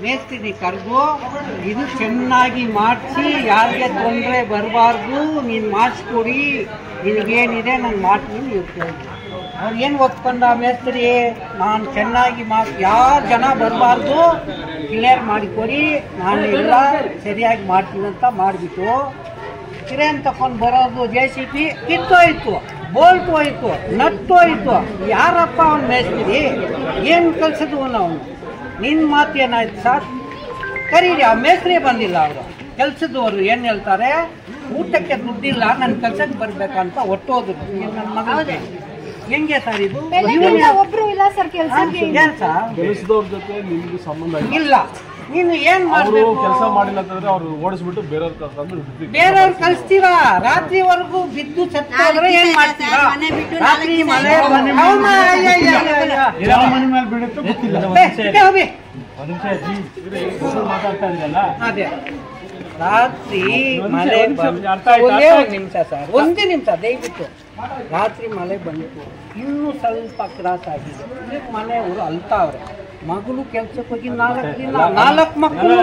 ಮೇಸ್ತ್ರಿ ಕರೆದು ಇದು ಚೆನ್ನಾಗಿ ಮಾಡಿಸಿ, ಯಾರಿಗೆ ತೊಂದರೆ ಬರಬಾರ್ದು, ನೀನು ಮಾಡಿಸ್ಕೊಡಿ, ನಿನಗೇನಿದೆ ನಾನು ಮಾಡ್ತೀನಿ ಇರ್ತೀನಿ. ಅವ್ರು ಏನು ಒಪ್ಕೊಂಡ ಮೇಸ್ತ್ರಿ, ನಾನು ಚೆನ್ನಾಗಿ ಯಾರು ಜನ ಬರಬಾರ್ದು, ಕ್ಲಿಯರ್ ಮಾಡಿಕೊಡಿ, ನಾನು ಎಲ್ಲ ಸರಿಯಾಗಿ ಮಾಡ್ತೀನಿ ಅಂತ ಮಾಡಿಬಿಟ್ಟು ಕ್ರೇನ್ ತಗೊಂಡು ಬರೋದು JCB ಕಿತ್ತೋಯ್ತು, ಬೋಲ್ಟ್ ಹೋಯ್ತು, ನಟ್ಟು ಹೋಯ್ತು. ಯಾರಪ್ಪ ಅವ್ನು ಮೇಸ್ತ್ರಿ, ಏನು ಕಲ್ಸಿದ್ವು ನಾವು? ನಿನ್ನ ಮಾತು ಏನಾಯ್ತು ಸರ್? ಕರೀರಿ, ಆ ಮೇಸ್ತ್ರಿ ಬಂದಿಲ್ಲ. ಅವರು ಕೆಲ್ಸದವರು ಏನು ಹೇಳ್ತಾರೆ, ಊಟಕ್ಕೆ ದುಡ್ಡಿಲ್ಲ, ನನ್ನ ಕೆಲ್ಸಕ್ಕೆ ಬರ್ಬೇಕಂತ ಒಟ್ಟೋದ್ರು. ನನ್ನ ಮಗಳಿಗೆ ಹೆಂಗೆ ಸರ್ ಇದು? ಒಬ್ರು ಇಲ್ಲ ಸರ್ ಕೆಲಸಕ್ಕೆ. ಏನು ಸರ್ ಕೆಲಸದವ್ರ ಜೊತೆ ನಿಮ್ಗೆ ಸಂಬಂಧ ಇಲ್ಲ. ನೀನು ಏನ್ ಮಾಡಬೇಕು? ಕೆಲಸ ಮಾಡಿಲ್ಲ ಅಂತಂದ್ರೆ ಅವ್ರು ಓಡಿಸ್ಬಿಟ್ಟು ಬೇರೆಯವ್ರು ಕಳಿಸ್ತೀರಾ? ರಾತ್ರಿವರೆಗೂ ಬಿದ್ದು ಸತ್ತೋದ್ರೆ ಏನ್ ಮಾಡ್ತೀರಾ? ರಾತ್ರಿ ಮಳೆ ಅದೇ ರಾತ್ರಿ ಮಳೆ ನಿಮಿಷ ಸರ್, ಒಂದೇ ನಿಮಿಷ ದಯವಿಟ್ಟು. ರಾತ್ರಿ ಮಳೆ ಬಂತು, ಇನ್ನೂ ಸ್ವಲ್ಪ ಕ್ರಾಸ್ ಆಗಿದೆ. ಮನೆಯವರು ಅಲ್ತಾವ್ರೆ. ಮಗಳು ಕೆಲ್ಸಕ್ಕೆ ಹೋಗಿ 4 ದಿನ, 4 ಮಕ್ಕಳು.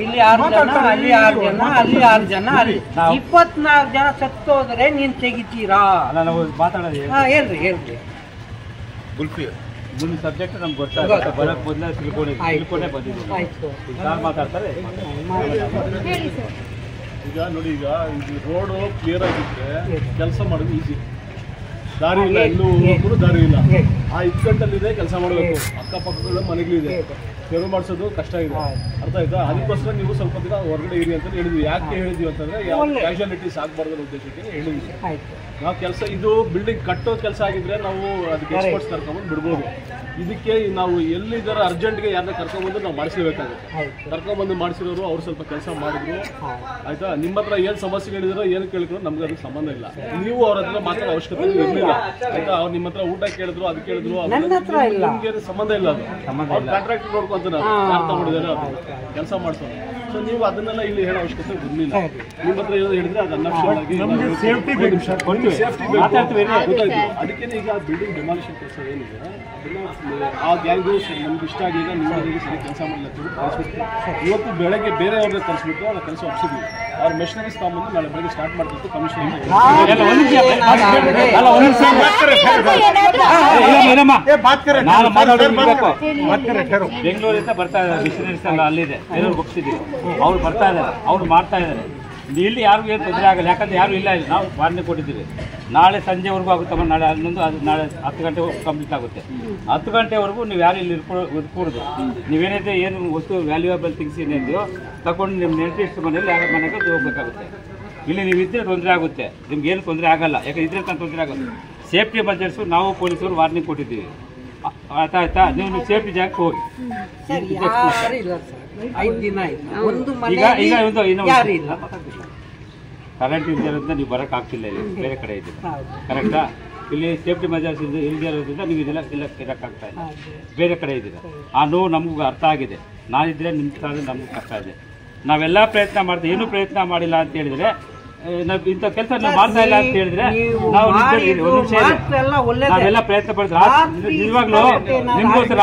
ಇಲ್ಲಿ 6 ಜನ, ಅಲ್ಲಿ 6 ಜನ, ಅಲ್ಲಿ 6 ಜನ, ಅಲ್ಲಿ 24 ಜನ ಸತ್ತೋದ್ರೆ ನೀನ್ ತೆಗಿತೀರಾ? ಹೇಳ್ರಿ ಹೇಳ್ರಿ. ಸಬ್ಜೆಕ್ಟ್ ನಮ್ಗೆ ಗೊತ್ತಾಗುತ್ತೆ, ಬರಕ್ ಮೊದಲೇ ತಿಳ್ಕೊಂಡೇ ಬಂದಿದ್ದೀವಿ. ಮಾತಾಡ್ತಾರೆ ಈಗ ನೋಡಿ, ಈಗ ರೋಡ್ ಕ್ಲಿಯರ್ ಆಗಿದ್ರೆ ಕೆಲಸ ಮಾಡೋದು ಈಸಿ. ದಾರಿ ಇಲ್ಲ, ಎಲ್ಲೂ ಹೋಗೋಕ್ಕೂ ದಾರಿ ಇಲ್ಲ. ಆ ಇಕ್ಕಟ್ಟಲ್ಲಿದೆ ಕೆಲಸ ಮಾಡಬೇಕು. ಅಕ್ಕಪಕ್ಕಗಳ ಮನೆಗಳಿದೆ, ತೆರವು ಮಾಡಿಸೋದು ಕಷ್ಟ ಇದೆ. ಅರ್ಥ ಆಯ್ತಾ? ಅದಕ್ಕೋಸ್ಕರ ನೀವು ಸ್ವಲ್ಪ ದಿನ ಹೊರಗಡೆ ಇರಿ ಅಂತ ಹೇಳಿದ್ವಿ. ಯಾಕೆ ಹೇಳಿದ್ವಿ ಅಂತಂದ್ರೆ, ಯಾವ ಕ್ಯಾಶುಯಾಲಿಟೀಸ್ ಆಗಬಾರ್ದು ಉದ್ದೇಶಕ್ಕೆ ಹೇಳಿದ್ವಿ. ನಾವು ಕೆಲಸ ಇದು ಬಿಲ್ಡಿಂಗ್ ಕಟ್ಟೋ ಕೆಲಸ ಆಗಿದ್ರೆ ನಾವು ಅದಕ್ಕೆ ಎಕ್ಸ್ಪರ್ಟ್ಸ್ ಕರ್ಕೊಂಡ್ಬಂದು ಬಿಡ್ಬೋದು. ಇದಕ್ಕೆ ನಾವು ಎಲ್ಲಿದ್ದಾರೆ ಅರ್ಜೆಂಟ್ಗೆ ಯಾರನ್ನ ಕರ್ಕೊಂಡ್ಬಂದು ನಾವು ಮಾಡಿಸ್ಲೇಬೇಕಾಗುತ್ತೆ. ಕರ್ಕೊಂಡ್ಬಂದು ಮಾಡಿಸಿರೋರು ಅವ್ರು ಸ್ವಲ್ಪ ಕೆಲಸ ಮಾಡಿದ್ರು. ಆಯ್ತಾ? ನಿಮ್ಮ ಹತ್ರ ಏನು ಸಮಸ್ಯೆಗಳಿದ್ರು ಏನು ಕೇಳಿದ್ರು ನಮ್ಗೆ ಅದಕ್ಕೆ ಸಂಬಂಧ ಇಲ್ಲ. ನೀವು ಅವ್ರ ಹತ್ರ ಮಾತಾಡೋ ಅವಶ್ಯಕತೆ ಇರಲಿಲ್ಲ. ಆಯ್ತಾ? ಅವ್ರು ನಿಮ್ಮ ಹತ್ರ ಊಟ ಕೇಳಿದ್ರು, ಅದು ಕೇಳಿದ್ರು, ನಿಮ್ಗೆ ಸಂಬಂಧ ಇಲ್ಲ. ಅದು ಕಾಂಟ್ರಾಕ್ಟ್ ನೋಡ್ಕೊಂತಾರೆ, ಯಾರು ತಗೊಂಡಿದ್ದಾರೆ ಅದು ಕೆಲಸ ಮಾಡಿಸೋದು. ಸೊ ನೀವು ಅದನ್ನೆಲ್ಲ ಇಲ್ಲಿ ಹೇಳೋ ಅವಶ್ಯಕತೆ ಇರಲಿಲ್ಲ. ನಿಮ್ಮ ಹತ್ರ ಹೇಳಿದ್ರೆ ಅದು ಸೇಫ್ಟಿ ಅದಕ್ಕೆ ಈಗ ಬಿಲ್ಡಿಂಗ್ ಡೆಮಾಲಿಷನ್ ಕೆಲಸ ಏನಿದೆ ಆ ಗ್ಯಾಂಗು ನಮ್ಗೆ ಇಷ್ಟ ಆಗಿದೆ, ನೀವು ಸರಿ ಕೆಲಸ ಮಾಡಲಿಲ್ಲ ಕಳಿಸ್ಬಿಟ್ಟು ಇವತ್ತು ಬೆಳಗ್ಗೆ ಬೇರೆಯವ್ರನ್ನ ಕಳಿಸ್ಬಿಟ್ಟು ಅವ್ರ ಕೆಲಸ ಒಪ್ಸಿದ್ವಿ. ಅವ್ರ ಮೆಷಿನರೀಸ್ ತಗೊಂಬಂದು ನಾಳೆ ಬೆಳಗ್ಗೆ ಸ್ಟಾರ್ಟ್ ಮಾಡ್ತಿತ್ತು ಕಮಿಷನ್. ಬೆಂಗಳೂರಿಂದ ಬರ್ತಾ ಇದ್ದಾರೆ ಮಿಷನರೀಸ್ ಎಲ್ಲ, ಅಲ್ಲಿದೆ, ಬೇರೆಯವ್ರಿಗೆ ಒಪ್ಸಿದ್ದೀವಿ. ಅವ್ರು ಬರ್ತಾ ಇದ್ದಾರೆ, ಅವ್ರು ಮಾಡ್ತಾ ಇದ್ದಾರೆ. ಇಲ್ಲಿ ಯಾರಿಗೂ ಏನು ತೊಂದರೆ ಆಗಲ್ಲ, ಯಾಕಂದ್ರೆ ಯಾರು ಇಲ್ಲ. ನಾವು ವಾರ್ನಿಂಗ್ ಕೊಟ್ಟಿದ್ದೀವಿ. ನಾಳೆ ಸಂಜೆವರೆಗೂ ಆಗುತ್ತಮ್ಮ, ನಾಳೆ 11 ಅದು ನಾಳೆ 10 ಗಂಟೆವರೆಗೂ ಕಂಪ್ಲೀಟ್ ಆಗುತ್ತೆ. 10 ಗಂಟೆವರೆಗೂ ನೀವು ಯಾರು ಇಲ್ಲಿ ಇರ್ಕೂಡ್ದು. ನೀವೇನೈತೆ ಏನು ವಸ್ತು ವ್ಯಾಲ್ಯೂಯಬಲ್ ಥಿಂಗ್ಸ್ ಏನಿದೆಯೋ ತಗೊಂಡು ನಿಮ್ಮ ನೆಂಟಿಸ್ಟ್ ಮನೇಲಿ ಯಾರ ಮನೆಗೆ ಹೋಗ್ಬೇಕಾಗುತ್ತೆ. ಇಲ್ಲಿ ನೀವು ಇದ್ದರೆ ತೊಂದರೆ ಆಗುತ್ತೆ, ನಿಮ್ಗೆ ಏನು ತೊಂದರೆ ಆಗಲ್ಲ. ಯಾಕಂದ್ರೆ ಇದ್ರೆ ತೊಂದರೆ ಆಗುತ್ತೆ. ಸೇಫ್ಟಿ ಮೆಜರ್ಸು ನಾವು ಪೊಲೀಸರು ವಾರ್ನಿಂಗ್ ಕೊಟ್ಟಿದ್ದೀವಿ. ಆಯ್ತಾ? ನೀವು ಸೇಫ್ಟಿ ಜಾಗಕ್ಕೆ ಹೋಗಿ. ಕರೆಂಟ್ ಇಲ್ದಿರೋದ್ರಿಂದ ನೀವು ಬರೋಕೆ ಆಗ್ತಿಲ್ಲ, ಇಲ್ಲಿ ಬೇರೆ ಕಡೆ ಇದ್ದೀರಾ. ಕರೆಕ್ಟಾ? ಇಲ್ಲಿ ಸೇಫ್ಟಿ ಮೆಜರ್ಸ್ ಇಲ್ಲದೆ ಇರೋದ್ರಿಂದ ನೀವು ಇದೆಲ್ಲ ಇರೋಕ್ಕಾಗ್ತಾ ಇಲ್ಲ, ಬೇರೆ ಕಡೆ ಇದ್ದೀರಾ. ಆ ನೋವು ನಮಗೂ ಅರ್ಥ ಆಗಿದೆ. ನಾನಿದ್ರೆ ನಿಮ್ಮ ಸಾಲ ನಮಗೂ ಕಷ್ಟ ಇದೆ. ನಾವೆಲ್ಲ ಪ್ರಯತ್ನ ಮಾಡ್ತೀವಿ, ಏನೂ ಪ್ರಯತ್ನ ಮಾಡಿಲ್ಲ ಅಂತ ಹೇಳಿದರೆ, ಇಂಥ ಕೆಲಸ ನಾವು ಮಾಡ್ತಾ ಇಲ್ಲ ಅಂತ ಹೇಳಿದ್ರೆ ನಾವು ನಾವೆಲ್ಲ ಪ್ರಯತ್ನ ಪಡ್ತೀವಿ. ನಿಜವಾಗ್ಲೂ ನಿಮ್ಗೋಸ್ಕರ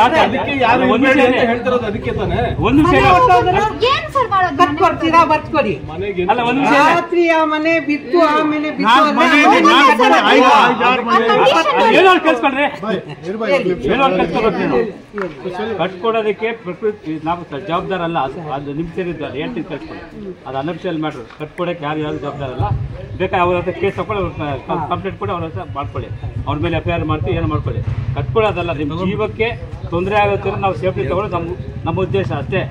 ಮನೆ ಬಿತ್ತು, ಆಮೇಲೆ ಏನೋ ಕೆಲ್ಸ್ಕೊಳ್ರಿ, ಕಟ್ಕೊಡೋದಕ್ಕೆ ನಾವು ಜವಾಬ್ದಾರ ಅಲ್ಲ. ಅದು ನಿಮ್ ಸೇರಿದ್ದು ಹೇಳ್ತೀನಿ, ಕಟ್ಕೊಳ್ಳಿ. ಅದು ಅನಫಿಷಿಯಲ್ ಮ್ಯಾಟ್ರು. ಕಟ್ಕೊಡಕ್ಕೆ ಯಾರು ಜವಾಬ್ದಾರ ಅಲ್ಲ. ಬೇಕಾದ್ರೆ ಅವ್ರ ಹತ್ರ ಕೇಸ್ ತಗೊಳ್ಳಿ, ಕಂಪ್ಲೇಂಟ್ ಕೊಡಿ, ಅವ್ರ ಹತ್ರ ಮಾಡ್ಕೊಳ್ಳಿ, ಅವ್ರ ಮೇಲೆ FIR ಮಾಡ್ತೀವಿ, ಏನು ಮಾಡ್ಕೊಳ್ಳಿ. ಕಟ್ಕೊಳ್ಳೋದಲ್ಲ. ನಿಮ್ಮ ಜೀವಕ್ಕೆ ತೊಂದರೆ ಆಗುತ್ತೆ ನಾವು ಸೇಫ್ಟಿ ತಗೊಳ್ಳೋದು ನಮ್ಮ ಉದ್ದೇಶ ಅಷ್ಟೇ.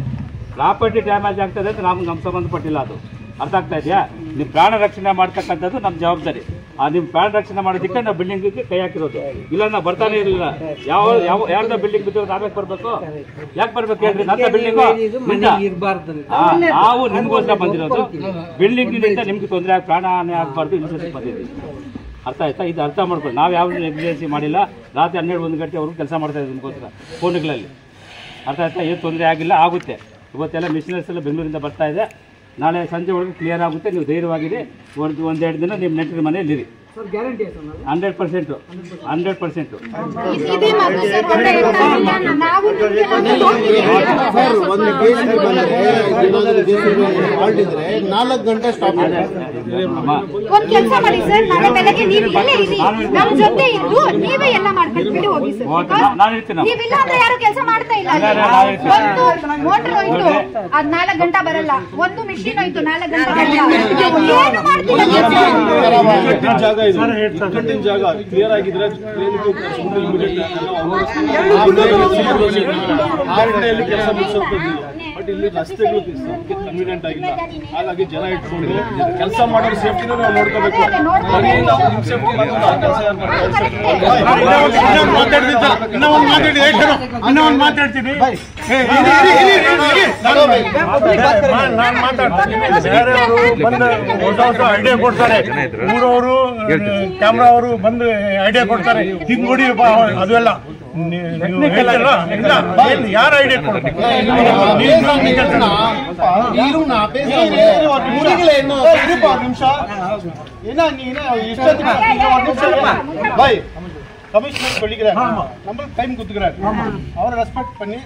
ಪ್ರಾಪರ್ಟಿ ಡ್ಯಾಮೇಜ್ ಆಗ್ತದೆ ಅಂತ ನಮ್ಗೆ ಸಂಬಂಧಪಟ್ಟಿಲ್ಲ. ಅದು ಅರ್ಥ ಆಗ್ತಾ ಇದೆಯಾ? ನಿಮ್ಮ ಪ್ರಾಣ ರಕ್ಷಣೆ ಮಾಡ್ತಕ್ಕಂಥದ್ದು ನಮ್ಮ ಜವಾಬ್ದಾರಿ. ನಿಮ್ಮ ಪ್ರಾಣ ರಕ್ಷಣೆ ಮಾಡೋದಕ್ಕೆ ನಾವು ಬಿಲ್ಡಿಂಗಿಗೆ ಕೈ ಹಾಕಿರೋದು. ಇಲ್ಲ ನಾವು ಬರ್ತಾನೆ ಇರಲಿಲ್ಲ. ಯಾರ್ದ ಬಿಲ್ಡಿಂಗ್ ಬಿದ್ದೋದು ಆಮೇಲೆ ಬರಬೇಕು? ಯಾಕೆ ಬರ್ಬೇಕು ಹೇಳ್ರಿ? ನನ್ನ ಬಿಲ್ಡಿಂಗು ನಾವು ನಿಮ್ಗೋಸ್ಕರ ಬಂದಿರೋದು. ಬಿಲ್ಡಿಂಗಿನಿಂದ ನಿಮ್ಗೆ ತೊಂದರೆ ಪ್ರಾಣ ಹಾನಿ ಆಗಬಾರ್ದು, ಇನ್ಸೂರೆನ್ಸ್ ಬಂದಿದ್ದೀವಿ. ಅರ್ಥ ಆಯ್ತಾ? ಇದು ಅರ್ಥ ಮಾಡ್ಕೊಳ್ಳಿ. ನಾವು ಯಾವ ನೆಗ್ಲಿಜೆನ್ಸಿ ಮಾಡಿಲ್ಲ. ರಾತ್ರಿ 12-1 ಗಂಟೆವರೆಗೂ ಕೆಲಸ ಮಾಡ್ತಾ ಇದ್ದೀವಿ ನಿಮ್ಗೋಸ್ಕರ ಫೋನ್ಗಳಲ್ಲಿ. ಅರ್ಥ ಆಯ್ತಾ? ಏನು ತೊಂದರೆ ಆಗಿಲ್ಲ, ಆಗುತ್ತೆ. ಇವತ್ತೆಲ್ಲ ಮಿಷನರೀಸ್ ಎಲ್ಲ ಬೆಂಗಳೂರಿಂದ ಬರ್ತಾ ಇದೆ. ನಾಳೆ ಸಂಜೆ ಒಳಗೆ ಕ್ಲಿಯರ್ ಆಗುತ್ತೆ. ನೀವು ಧೈರ್ಯವಾಗಿರಿ. 1-2 ದಿನ ನಿಮ್ಮ ನೆಂಟರ ಮನೆಯಲ್ಲಿರಿ. 100%. ಇದೇ ಮಾತು ಸರ್, ನಾವು ಸರ್ ಒಂದು ಕೇಸ್ ಹೊರಟಿದ್ರೆ 4 ಗಂಟೆ ಸ್ಟಾಪ್ ಒಂದ್ ಕೆಲಸ ಮಾಡಿ ಸರ್, ನಾಳೆ ಬೆಳಗ್ಗೆ ನೀವು ಇಲ್ಲೇ ಇರಿ, ನಮ್ಮ ಜೊತೆ ಇದ್ದು ನೀವೇ ಎಲ್ಲ ಮಾಡ್ಕೊಂಡು ಬಿಡಿ ಹೋಗಿ ಸರ್. ನೀವಿಲ್ಲ ಅಂದ್ರೆ ಯಾರು ಕೆಲಸ ಮಾಡ್ತಾ ಇಲ್ಲ. ಒಂದು ಮೋಟರ್ ಹೋಯ್ತು, ಅದ್ 4 ಗಂಟೆ ಬರಲ್ಲ. ಒಂದು ಮಿಷಿನ್ ಹೋಯ್ತು, 4 ಗಂಟೆ ಬರಲ್ಲ. ಏನು ಮಾಡ್ತಿಲ್ಲ ಜಾಗ ಇದೆ, ಇಕ್ಕಟ್ಟಿನ ಜಾಗ ಕ್ಲಿಯರ್ ಆಗಿದ್ರೆ ಕೆಲಸ ಮುಗಿಸೋದು. ಬಟ್ ಇಲ್ಲಿ ರಸ್ತೆಗಳು ಕನ್ವೀನಿಯಂಟ್ ಆಗಿಲ್ಲ, ಹಾಗಾಗಿ ಜನ ಇಟ್ಕೊಂಡು ಕೆಲಸ ಮಾಡೋರು ಸೇಫ್ಟಿನೂ ನಾವು ನೋಡ್ಕೋಬೇಕು. ಇನ್ನೊಂದು ಮಾತಾಡ್ತೀನಿ. ನಾನು ಮಾತಾಡ್ತೀನಿ. ಬೇರೆಯವರು ಬಂದು ಹೊಸ ಐಡಿಯಾ ಕೊಡ್ತಾರೆ, ಊರವರು ಕ್ಯಾಮ್ರಾ ಅವರು ಬಂದು ಐಡಿಯಾ ಕೊಡ್ತಾರೆ, ಹಿಂಗ್ ನೋಡಿ ಅದೆಲ್ಲ ಯಾರು ಐಡಿಯಾ ಕೊಡ್ತಾರೆ? கமிஷனர் சொல்லிக்கிறார், நம்ம டைம் கொடுத்துக்கிறார், அவரை ரெஸ்பெக்ட் பண்ணி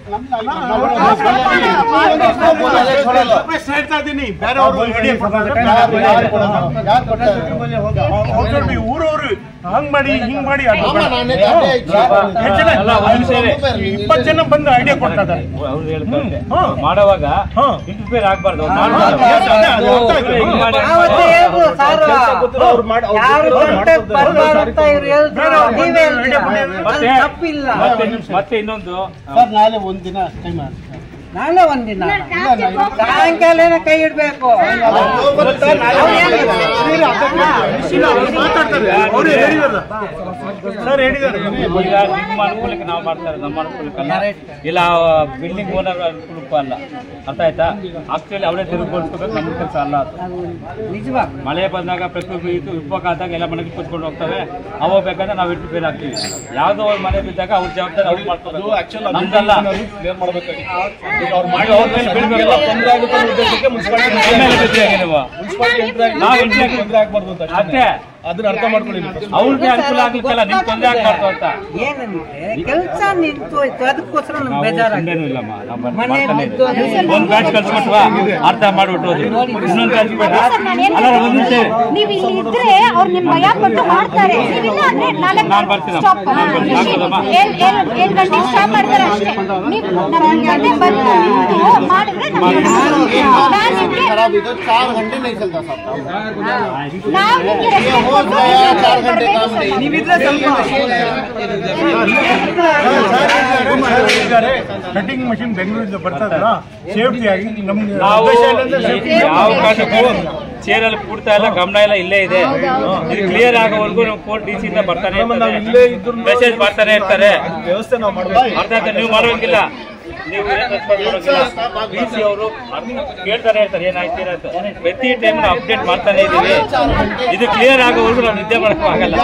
ಊರವರು ಹಂಗ್ ಮಾಡಿ ಹಿಂಗ್ ಮಾಡಿ 20 ಜನ ಬಂದು ಐಡಿಯಾ ಕೊಡ್ತಾರೆ. ಮಾಡುವಾಗ ಇಂಟರ್ಫಿಯರ್ ಆಗ್ಬಾರ್ದು. ಮತ್ತೆ ಇನ್ನೊಂದು ಸರ್, ನಾಳೆ ಒಂದಿನ ಟೈಮ್ ನಾಳೆ ಒಂದಿನ ಸಾಯಂಕಾಲನೇ ಕೈ ಇಡ್ಬೇಕು. ಸರ್ ಹೇಳಿದ್ದಾರೆ, ನಿಮ್ಮ ಅನುಕೂಲಕ್ಕೆ ನಾವು ಮಾಡ್ತಾರೆ, ನಮ್ಮ ಅನುಕೂಲಕ್ಕಲ್ಲ, ಇಲ್ಲ ಬಿಲ್ಡಿಂಗ್ ಓನರ್ ಅನುಕೂಲಕ್ಕೂ ಅಲ್ಲ. ಅರ್ಥ ಆಯ್ತಾ? ಆಕ್ಚುಲಿ ಅವರೇ ತಿರುಗಿಸ್ಕೋಬೇಕು, ನಮ್ಮ ಕೆಲಸ ಅಲ್ಲ ಅದು. ನಿಜವಾಗ ಮಳೆ ಬಂದಾಗ ಪ್ರಕೃತಿ ವಿಪಕಾದಾಗ ಎಲ್ಲ ಮನೆಗೆ ಕೂತ್ಕೊಂಡು ಹೋಗ್ತವೆ. ಅವಾಗ ಬೇಕಾದ್ರೆ ನಾವು ಇಂಟರ್ಫಿಯರ್ ಆಗ್ತೀವಿ. ಯಾವುದೋ ಒಂದು ಮನೆ ಬಿದ್ದಾಗ ಅವ್ರ ಜವಾಬ್ದಾರಿ ಅವ್ರು ಮಾಡ್ಕೋಬೇಕು, ನಮ್ದಲ್ಲ. ಅಷ್ಟೇ, ಅದನ್ನ ಅರ್ಥ ಮಾಡ್ಕೊಳ್ಳಿ. ಅವ್ರಿಗೆ ಅನುಕೂಲ ಆಗ್ಲಿಕ್ಕಲ್ಲ, ನಿಮ್ ತೊಂದರೆ ಆಗ್ಬಾರ್ದು ಅಂತ. ಏನಂದ್ರೆ ಕೆಲಸ ನಿಂತು ಹೋಯ್ತು, ಅದಕ್ಕೋಸ್ಕರ ನಮ್ಗೆ ಬೇಜಾರಾಗಿದೆ. ಒಂದ್ ಬ್ಯಾಚ್ ಕಲ್ಸ್ಕೊಟ್ವಾ, ಅರ್ಥ ಮಾಡ್ಬಿಟ್ಟು ಇನ್ನೊಂದು ಕಲ್ಸ್ಬೇಡ. ನೀವು ಇಲ್ಲಿ ಇದ್ರೆ ಅವ್ರು ನಿಮ್ ಭಯ ಪಟ್ಟು ಮಾಡ್ತಾರೆ. ನೀವಿಲ್ಲ ಅಂದ್ರೆ ನಾಳೆ ನಾನು ಬರ್ತೀನಿ. 7 ಗಂಟೆಗೆ ಸ್ಟಾಪ್ ಮಾಡ್ತಾರೆ ಅಷ್ಟೇ. ನೀವು 4 ಗಂಟೆ ಬಂದು ಮಾಡಿದ್ರೆ 4 घंटे नहीं चलता साहब। ನಾವು ನಿಮಗೆ ರೆಸ್ಪೆಕ್ಟ್ ಕೊಟ್ಟು 4 घंटे काम नहीं। ಕಟಿಂಗ್ ಮಷಿನ್ ಬೆಂಗಳೂರಿಂದ ಬರ್ತದಲ್ಲ, ಸೇಫ್ಟಿ ಆಗಿ ನಮ್ಗೆ ನಾವು ಯಾವ ಕಾರಣಕ್ಕೂ ಚೇರಲ್ಲಿ ಕೂಡ್ತಾ ಇಲ್ಲ, ಗಮನ ಎಲ್ಲ ಇಲ್ಲೇ ಇದೆ. ಇದು ಕ್ಲಿಯರ್ ಆಗೋವರೆಗೂ ನಾವು ಕೋರ್ಟ್ ಡಿ ಸಿ ಇಂದ ಬರ್ತಾನೆ ಮೆಸೇಜ್ ಮಾಡ್ತಾನೆ ಇರ್ತಾರೆ. ವ್ಯವಸ್ಥೆ ನಾವು ಮಾಡಬೇಕು. ಅರ್ಥ ಆಯ್ತಾ? ನೀವು ಮಾಡೋಂಗಿಲ್ಲ, ನೀವು ಡಿ ಸಿ ಅವರು ಕೇಳ್ತಾನೆ ಇರ್ತಾರೆ ಏನಾಯ್ತು ಅಂತ. ಪ್ರತಿ ಟೈಮ್ ನಾವು ಅಪ್ಡೇಟ್ ಮಾಡ್ತಾನೆ ಇದ್ದೀವಿ. ಇದು ಕ್ಲಿಯರ್ ಆಗೋವರೆಗೂ ನಾವು ನಿದ್ದೆ ಮಾಡಕ್ಕೂ ಆಗಲ್ಲ.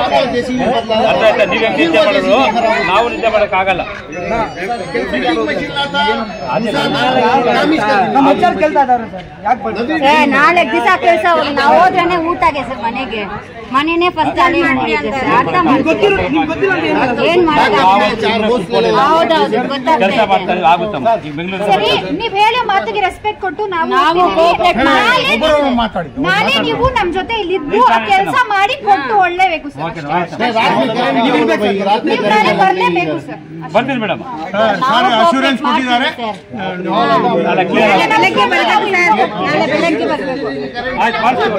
ಅರ್ಥ ಆಯ್ತಾ? ನೀವೇ ನಿದ್ದೆ ಮಾಡೋರು, ನಾವು ನಿದ್ದೆ ಮಾಡಕ್ ಆಗಲ್ಲ. ನಾಳೆ ದಿವಸ ಕೆಲಸ ನಾವು ಹೋದ್ರೇನೆ ಊಟಗೆ ಸರ್, ಮನೆನೇ ಫಸ್ಟ್ ಅರ್ಥ ಏನ್ ಹೌದೌದು ಕೆಲಸ ಮಾಡ್ತಾರೆ, ಆಗುತ್ತಮ್ಮ. ಈಗ ಬೆಂಗಳೂರು ಸರಿ, ನೀವ್ ಹೇಳೋ ಮಾತಿಗೆ ರೆಸ್ಪೆಕ್ಟ್ ಕೊಟ್ಟು ನಾವು ನಾಳೆ ನೀವು ನಮ್ ಜೊತೆ ಇಲ್ಲಿದ್ದು ಆ ಕೆಲಸ ಮಾಡಿ ಕೊಟ್ಟು ಒಳ್ಳೇಬೇಕು ಸರ್. ನೀವು ನಾಳೆ ಬರ್ಲೇಬೇಕು ಸರ್. ಬರ್ತೀನಿ ಮೇಡಮ್. ಅಶ್ಯೂರೆನ್ಸ್ ಕೊಟ್ಟಿದ್ದಾರೆ. ನಾಳೆ ಬೆಳಗ್ಗೆ ಬರ್ಬೇಕು. ಆಯ್ತು, ಮಾಡ್ತೀವಿ.